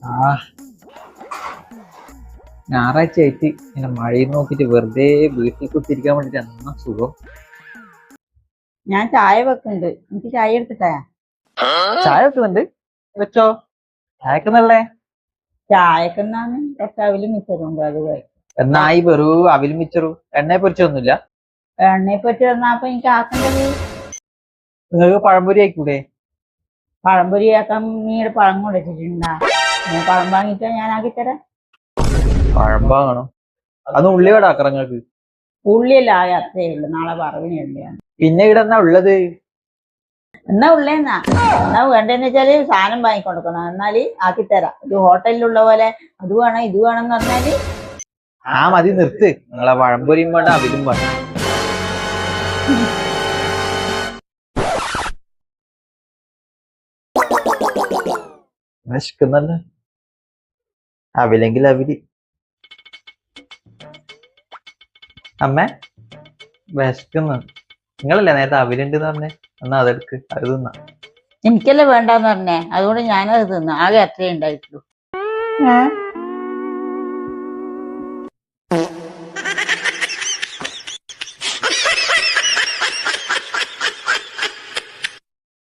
ആ ഞായറാഴ്ച ആയിട്ട് ഇങ്ങനെ മഴയും നോക്കിട്ട് വെറുതെ വീട്ടിൽ കുത്തിരിക്കാൻ വേണ്ടിട്ട് എന്നാ സുഖം. ഞാൻ ചായ വെക്കുന്നുണ്ട്, എനിക്ക് ചായ എടുത്തിട്ടാ. ചായ വെക്കുന്നുണ്ട്, വെച്ചോ. ചായക്കുന്നല്ലേ ചായക്കെന്നാണ് കട്ടാവിലും മിച്ചറുണ്ട്, അത് കഴിക്കും. എന്നായി വെറു അവിലും മിച്ചറു എണ്ണയെ പൊരിച്ചൊന്നുമില്ല. എണ്ണയെ പറ്റി തന്നപ്പോ എനിക്ക് ആക്കേണ്ടത്. നിങ്ങൾക്ക് പഴംപൊരി ആയിക്കൂടെ? പഴംപൊരി ആക്കാൻ നീയുടെ പഴം കൊണ്ടിട്ടുണ്ടാ? ഞാൻ പഴം വാങ്ങിച്ചാ ഞാൻ ആക്കിത്തരാം. പഴം വാങ്ങണം, അത് ഉള്ളിവട ആക്കണം നിങ്ങൾക്ക്. ഉള്ളിയല്ല ആയ അത്രേ ഉള്ളു, നാളെ വറവിന് വേണ്ടിയാണ്. പിന്നെ ഇവിടെ എന്നാ ഉള്ളത്? എന്നാ ഉള്ളേന്നാ എന്നാ വേണ്ടെന്ന് വെച്ചാല് സാധനം വാങ്ങിക്കൊടുക്കണം, എന്നാല് ആക്കിത്തരാം. ഇത് ഹോട്ടലിലുള്ള പോലെ അത് വേണം ഇത് വേണം എന്ന് പറഞ്ഞാല്. ആ മതി, നിർത്ത്. നിങ്ങളെ പഴംപൊരിയും വേണ്ട അവിലും വേണ്ട. വിശക്കുന്നല്ല, അവിലെങ്കിൽ അവില്. അമ്മ വിശക്കുന്നു. നിങ്ങളല്ലേ നേരത്തെ അവിലുണ്ട് പറഞ്ഞേ, എന്നാ അതെടുക്ക്, അത് തിന്നാ. എനിക്കല്ലേ വേണ്ടാന്ന് പറഞ്ഞേ, അതുകൊണ്ട് ഞാനത് തിന്നു. ആകെ അത്രേ ഉണ്ടായിട്ടുള്ളൂ.